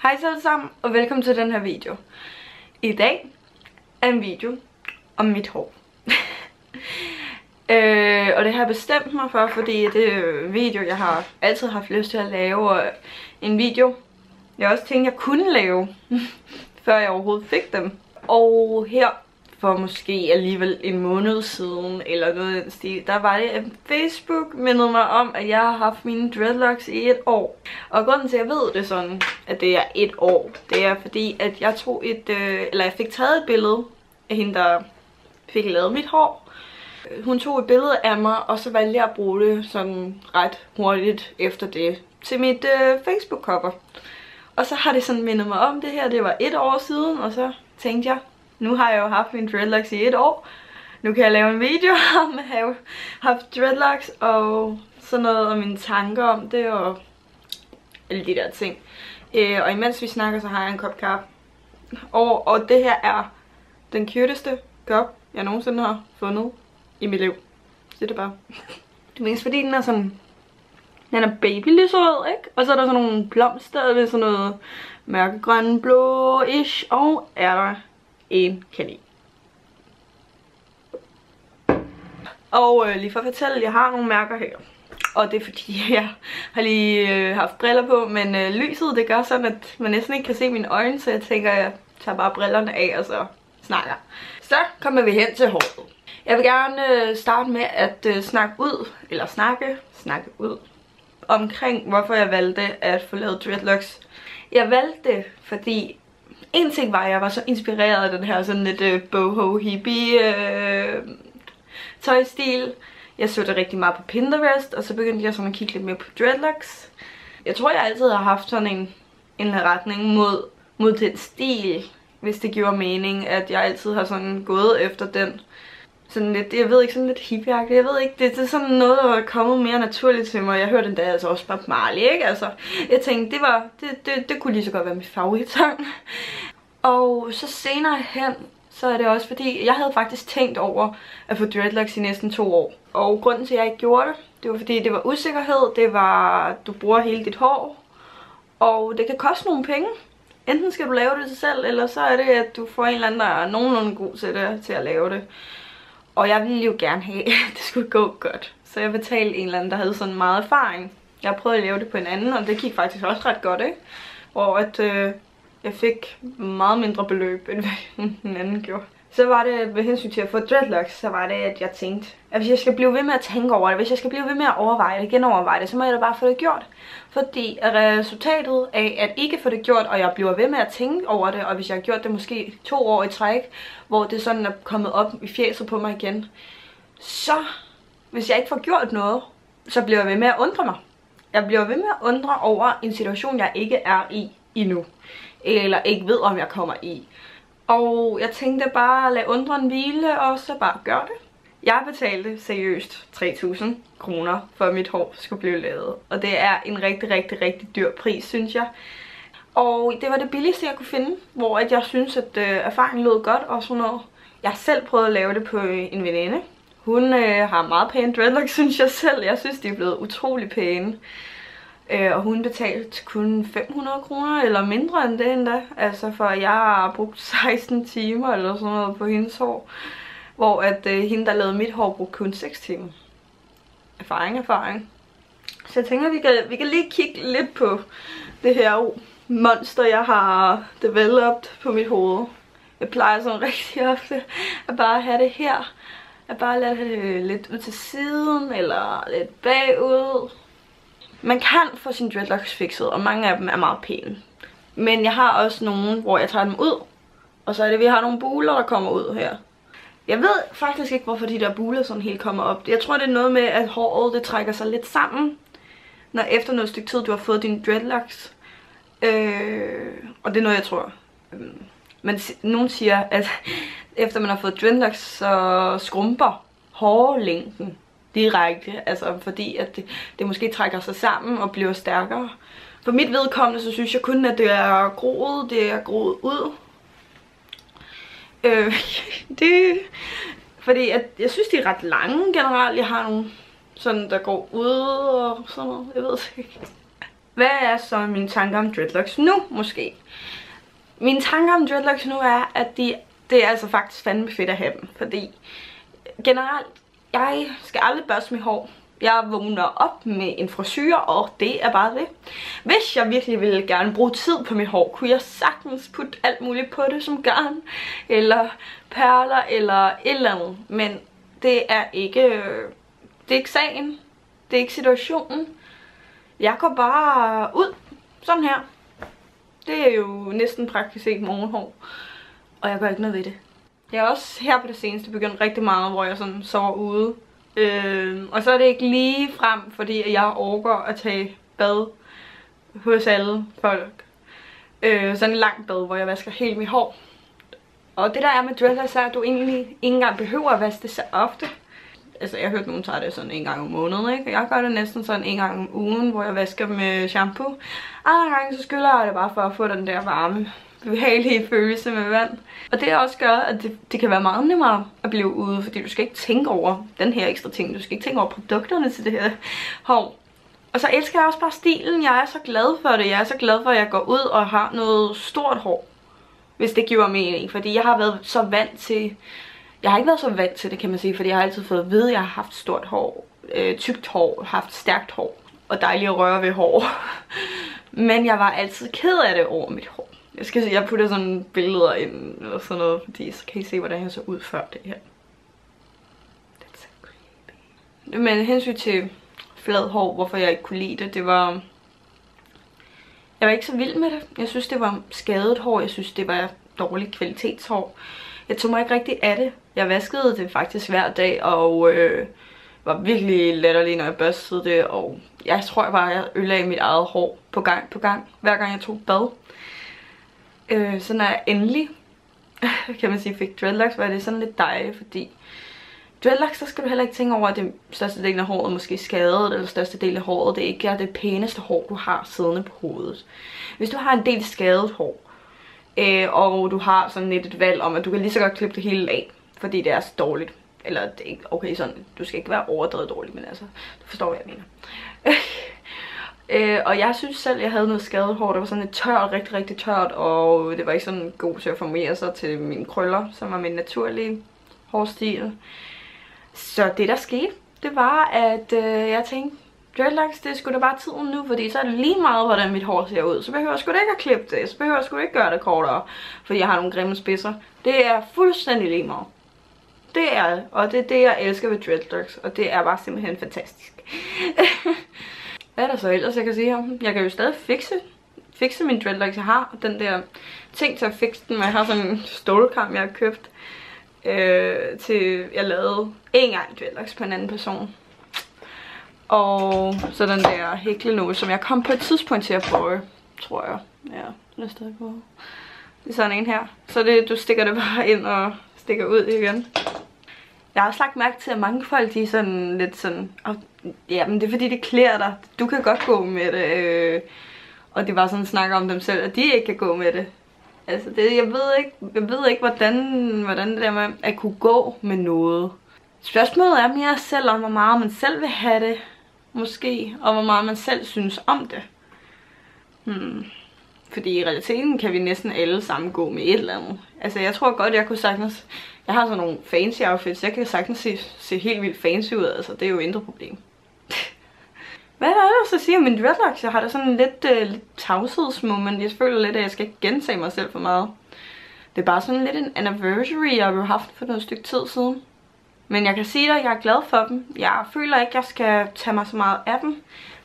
Hej så alle sammen, og velkommen til den her video. I dag er en video om mit hår. Og det har jeg bestemt mig for, fordi det er en video, jeg har altid haft lyst til at lave. Og en video, jeg også tænkte, jeg kunne lave, før jeg overhovedet fik dem. Og her for måske alligevel en måned siden, eller noget af den stil, der var det, at Facebook mindede mig om, at jeg har haft mine dreadlocks i 1 år. Og grunden til, at jeg ved det sådan, at det er 1 år, det er fordi, at jeg jeg fik taget et billede af hende, der fik lavet mit hår. Hun tog et billede af mig, og så valgte jeg at bruge det sådan ret hurtigt efter det til mit Facebook-cover. Og så har det sådan mindet mig om det her, det var 1 år siden, og så tænkte jeg, nu har jeg jo haft mine dreadlocks i 1 år. Nu kan jeg lave en video om at have haft dreadlocks og sådan noget, og mine tanker om det og alle de der ting. Og imens vi snakker, så har jeg en kop kaffe. Og det her er den cuteste kop, jeg nogensinde har fundet i mit liv. Det er det bare. Det er mest fordi den er sådan, den er babylyserød, ikke? Og så er der sådan nogle blomster ved sådan noget mørkegrøn, blå-ish, og er der en kanin. Og lige for at fortælle, jeg har nogle mærker her. Og det er fordi, jeg har lige haft briller på, men lyset det gør sådan, at man næsten ikke kan se mine øjne, så jeg tænker, jeg tager bare brillerne af, og så snakker. Så kommer vi hen til håret. Jeg vil gerne starte med at snakke ud omkring, hvorfor jeg valgte at få lavet dreadlocks. Jeg valgte det, fordi en ting var, at jeg var så inspireret af den her sådan lidt boho hippie tøjstil. Jeg så det rigtig meget på Pinterest, og så begyndte jeg sådan at kigge lidt mere på dreadlocks. Jeg tror, jeg altid har haft sådan en retning mod den stil, hvis det giver mening, at jeg altid har sådan gået efter den. Sådan lidt, jeg ved ikke, sådan lidt hippieagtigt. Jeg ved ikke, det er sådan noget, der er kommet mere naturligt til mig. Jeg hørte den der altså også Bob Marley, ikke? Altså, jeg tænkte, det kunne lige så godt være min favoritsang. Og så senere hen, så er det også fordi, jeg havde faktisk tænkt over at få dreadlocks i næsten 2 år. Og grunden til, at jeg ikke gjorde det var fordi, det var usikkerhed. Det var, du bruger hele dit hår. Og det kan koste nogle penge. Enten skal du lave det selv, eller så er det, at du får en eller anden, der er nogenlunde god til at lave det. Og jeg ville jo gerne have, at det skulle gå godt. Så jeg betalte en eller anden, der havde sådan meget erfaring. Jeg prøvede at lave det på en anden, og det gik faktisk også ret godt, ikke? Og at jeg fik meget mindre beløb, end hvad en anden gjorde. Så var det, ved hensyn til at få dreadlocks, så var det, at jeg tænkte, at hvis jeg skal blive ved med at tænke over det, hvis jeg skal blive ved med at overveje det, genoverveje det, så må jeg da bare få det gjort. Fordi resultatet af at ikke få det gjort, og jeg bliver ved med at tænke over det, og hvis jeg har gjort det måske 2 år i træk, hvor det sådan er kommet op i fjeset på mig igen, så hvis jeg ikke får gjort noget, så bliver jeg ved med at undre mig. Jeg bliver ved med at undre over en situation, jeg ikke er i endnu, eller ikke ved, om jeg kommer i. Og jeg tænkte bare at lade undren hvile, og så bare gøre det. Jeg betalte seriøst 3.000 kroner for at mit hår skulle blive lavet. Og det er en rigtig dyr pris, synes jeg. Og det var det billigste, jeg kunne finde, hvor jeg synes, at erfaringen lød godt og sådan noget. Jeg har selv prøvet at lave det på en veninde. Hun har meget pæne dreadlocks, synes jeg selv. Jeg synes, de er blevet utrolig pæne. Og hun betalte kun 500 kroner eller mindre end det endda. Altså for jeg har brugt 16 timer eller sådan noget på hendes hår. Hvor at hende, der lavede mit hår, brugte kun 6 timer. Erfaring. Så jeg tænker, vi kan lige kigge lidt på det her monster, jeg har developed på mit hoved. Jeg plejer sådan rigtig ofte at bare have det her. At bare lade det lidt ud til siden eller lidt bagud. Man kan få sine dreadlocks fikset, og mange af dem er meget pæne. Men jeg har også nogle, hvor jeg tager dem ud, og så er det, vi har nogle buler, der kommer ud her. Jeg ved faktisk ikke, hvorfor de der buler sådan helt kommer op. Jeg tror, det er noget med, at håret det trækker sig lidt sammen, når efter noget stykke tid, du har fået dine dreadlocks. Og det er noget, jeg tror. Men nogen siger, at efter man har fået dreadlocks, så skrumper hårlængden direkte, altså fordi at det måske trækker sig sammen og bliver stærkere. For mit vedkommende, så synes jeg kun, at det er groet ud. Fordi at jeg synes, de er ret lange generelt. Jeg har nogle sådan, der går ud og sådan noget, jeg ved ikke. Hvad er så mine tanker om dreadlocks nu, måske? Mine tanker om dreadlocks nu er, at det er altså faktisk fandme fedt at have dem. Fordi generelt, jeg skal aldrig børste mit hår. Jeg vågner op med en frisyre, og det er bare det. Hvis jeg virkelig ville gerne bruge tid på mit hår, kunne jeg sagtens putte alt muligt på det, som garn, eller perler, eller et eller andet. Men det er ikke sagen. Det er ikke situationen. Jeg går bare ud, sådan her. Det er jo næsten praktisk set morgenhår, og jeg gør ikke noget ved det. Jeg er også her på det seneste begyndt rigtig meget, hvor jeg sådan sover ude. Og så er det ikke lige frem, fordi jeg orker at tage bad hos alle folk. Sådan en lang bad, hvor jeg vasker helt mit hår. Og det der er med dreadlocks er, at du egentlig ikke engang behøver at vaske det så ofte. Altså jeg har hørt nogen tager det sådan en gang om måneden, ikke? Jeg gør det næsten sådan en gang om ugen, hvor jeg vasker med shampoo. Andre gange så skyller jeg det bare for at få den der varme, behagelige følelse med vand. Og det også gør, at det kan være meget nemmere at blive ude, fordi du skal ikke tænke over den her ekstra ting. Du skal ikke tænke over produkterne til det her hår. Og så elsker jeg også bare stilen. Jeg er så glad for det. Jeg er så glad for, at jeg går ud og har noget stort hår. Hvis det giver mening. Fordi jeg har været så vant til... Jeg har ikke været så vant til det, kan man sige. Fordi jeg har altid fået at vide, at jeg har haft stort hår. Tykt hår. Haft stærkt hår. Og dejligt at røre ved hår. Men jeg var altid ked af det over mit hår. Jeg putter sådan billeder ind eller sådan noget, fordi så kan I se, hvordan jeg så ud før det her. That's so creepy. Men hensyn til flad hår, hvorfor jeg ikke kunne lide det, jeg var ikke så vild med det. Jeg synes, det var skadet hår. Jeg synes, det var dårligt kvalitetshår. Jeg tog mig ikke rigtig af det. Jeg vaskede det faktisk hver dag, og var virkelig latterlig, når jeg børstede det. Og jeg tror bare, jeg ødelagde mit eget hår på gang, hver gang jeg tog bad. Så når jeg endelig, kan man sige, fik dreadlocks, var det sådan lidt dejligt, fordi dreadlocks, så skal du heller ikke tænke over, at det største del af håret måske er skadet, eller største del af håret, det ikke er det pæneste hår, du har siddende på hovedet. Hvis du har en del skadet hår, og du har sådan lidt et valg om, at du kan lige så godt klippe det hele af, fordi det er så dårligt. Eller det er ikke okay sådan, du skal ikke være overdrevet dårligt, men altså, du forstår, hvad jeg mener. Og jeg synes selv, jeg havde noget skadet hår. Det var sådan lidt tørt, rigtig tørt. Og det var ikke sådan god til at formere sig til mine krøller, som var min naturlige hårstil. Så det der skete, det var, at jeg tænkte, dreadlocks, det er sgu da bare tiden nu. Fordi så er det lige meget, hvordan mit hår ser ud. Så behøver jeg sgu da ikke at klippe det. Så behøver jeg sgu ikke gøre det kortere, fordi jeg har nogle grimme spidser. Det er fuldstændig lige meget. Det er det. Og det er det, jeg elsker ved dreadlocks. Og det er bare simpelthen fantastisk. Hvad er der så ellers, jeg kan sige om? Jeg kan jo stadig fikse min dreadlocks. Jeg har den der ting til at fikse den. Jeg har sådan en stålkam, jeg har købt. Jeg lavede en gang dreadlocks på en anden person. Og så den der hæklenål, som jeg kom på et tidspunkt til at prøve, tror jeg. Ja, den er stadig på. Det er sådan en her. Så du stikker det bare ind og stikker ud igen. Jeg har også lagt mærke til, at mange folk, de er sådan lidt sådan... Ja, men det er fordi, det klæder dig. Du kan godt gå med det. Og det var sådan snakker om dem selv, at de ikke kan gå med det. Altså, jeg ved ikke hvordan det der med at kunne gå med noget. Spørgsmålet er mere selv om, hvor meget man selv vil have det. Måske. Og hvor meget man selv synes om det. Fordi i realiteten kan vi næsten alle sammen gå med et eller andet. Altså, jeg tror godt, jeg kunne sagtens... Jeg har sådan nogle fancy outfits. Jeg kan sagtens se helt vildt fancy ud. Altså, det er jo intet problem. Hvad er der ellers at sige om min dreadlocks? Jeg har da sådan lidt tavshedsmoment. Jeg føler lidt, at jeg skal ikke gentage mig selv for meget. Det er bare sådan lidt en anniversary, jeg har haft for noget stykke tid siden. Men jeg kan sige dig, at jeg er glad for dem. Jeg føler ikke, at jeg skal tage mig så meget af dem.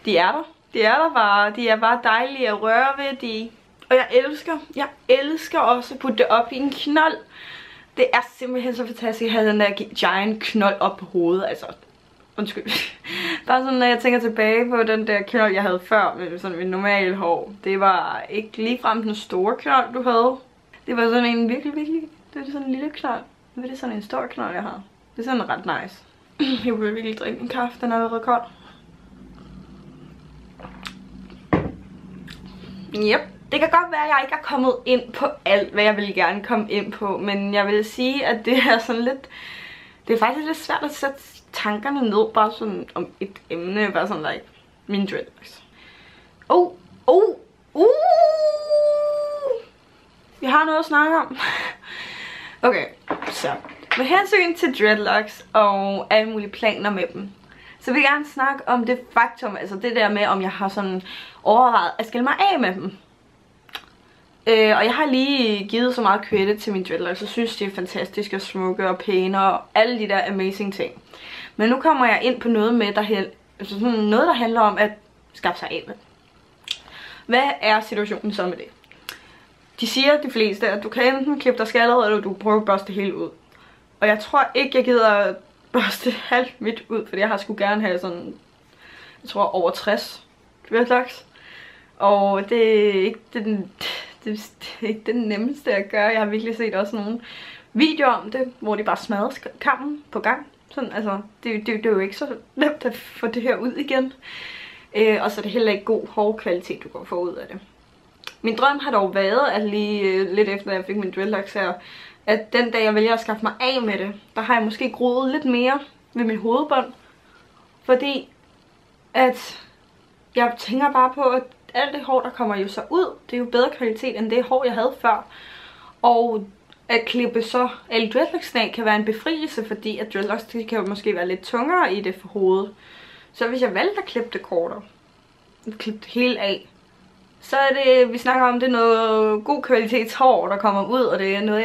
De er der. De er der bare. De er bare dejlige at røre ved. Og jeg elsker også at putte det op i en knold. Det er simpelthen så fantastisk at have den der giant knold op på hovedet. Altså, undskyld. Bare sådan, når jeg tænker tilbage på den der knold, jeg havde før med sådan mit normale hår. Det var ikke ligefrem den store knold, du havde. Det var sådan en virkelig, det var sådan en lille knold. Nu er det sådan en stor knold, jeg har. Det er sådan ret nice. Jeg vil virkelig drikke en kaffe, den er allerede kold. Yep. Det kan godt være, at jeg ikke er kommet ind på alt, hvad jeg ville gerne komme ind på. Men jeg vil sige, at det er sådan lidt... Det er faktisk lidt svært at sætte tankerne ned, bare sådan om et emne, bare sådan like min dreadlocks. Vi har noget at snakke om. Okay, så med hensyn til dreadlocks og alle mulige planer med dem, så vil jeg gerne snakke om det faktum, altså det der med, om jeg har sådan overvejet at skille mig af med dem. Og jeg har lige givet så meget credit til mine dreadlocks, og synes de er fantastiske og smukke og pæne og alle de der amazing ting. Men nu kommer jeg ind på noget med, der handler om at skaffe sig af med. Hvad er situationen så med det? De siger de fleste, at du kan enten klippe dig skaldet, eller du prøver at børste det hele ud. Og jeg tror ikke, jeg gider børste halvt mit ud, fordi jeg har sgu gerne have sådan, jeg tror over 60 dreadlocks. Og det er ikke det nemmeste at gøre. Jeg har virkelig set også nogle videoer om det, hvor de bare smadrer kammen på gang. Sådan, altså, det er jo ikke så nemt at få det her ud igen. Og så er det heller ikke god hård kvalitet, du kan få ud af det. Min drøm har dog været, at lige lidt efter jeg fik min dreadlocks her, at den dag jeg vælger at skaffe mig af med det, der har jeg måske groet lidt mere ved min hovedbånd. Fordi at jeg tænker bare på, at alt det hår, der kommer jo så ud, det er jo bedre kvalitet end det hår, jeg havde før. Og at klippe så alle dreadlocks kan være en befrielse, fordi at dreadlocks kan jo måske være lidt tungere i det for hovedet. Så hvis jeg valgte at klippe det kortere, klippe det hele af, så er det, vi snakker om, det er noget god kvalitets hår, der kommer ud, og det er noget,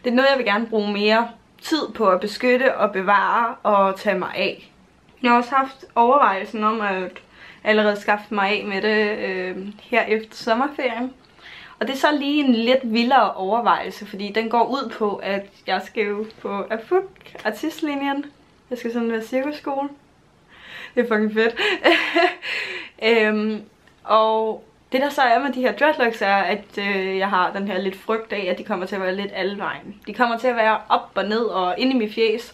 jeg vil gerne bruge mere tid på at beskytte og bevare og tage mig af. Jeg har også haft overvejelsen om at allerede skaffe mig af med det her efter sommerferien. Og det er så lige en lidt vildere overvejelse, fordi den går ud på, at jeg skal jo på AFUC, artistlinjen. Jeg skal sådan være cirkusskole. Det er fucking fedt. Og det der så er med de her dreadlocks er, at jeg har den her lidt frygt af, at de kommer til at være lidt alle vejen. De kommer til at være op og ned og inde i mit fjes.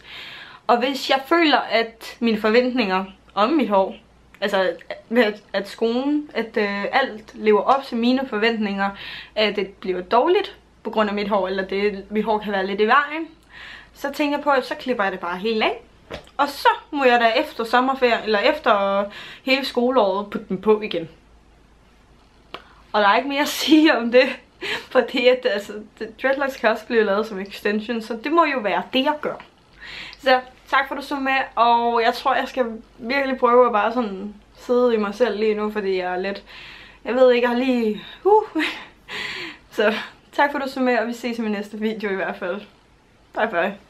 Og hvis jeg føler, at mine forventninger om mit hår, altså at skolen, at alt lever op til mine forventninger, at det bliver dårligt på grund af mit hår, eller mit hår kan være lidt i vejen, så tænker jeg på, at så klipper jeg det bare helt af. Og så må jeg da efter sommerferien, eller efter hele skoleåret, putte dem på igen. Og der er ikke mere at sige om det, fordi at, altså, dreadlocks kan også blive lavet som extension, så det må jo være det, jeg gør. Så tak for at du så med, og jeg tror, jeg skal virkelig prøve at bare sådan sidde i mig selv lige nu, fordi jeg er lidt, jeg ved ikke, jeg har lige, Så tak for at du så med, og vi ses i min næste video i hvert fald. Bye bye.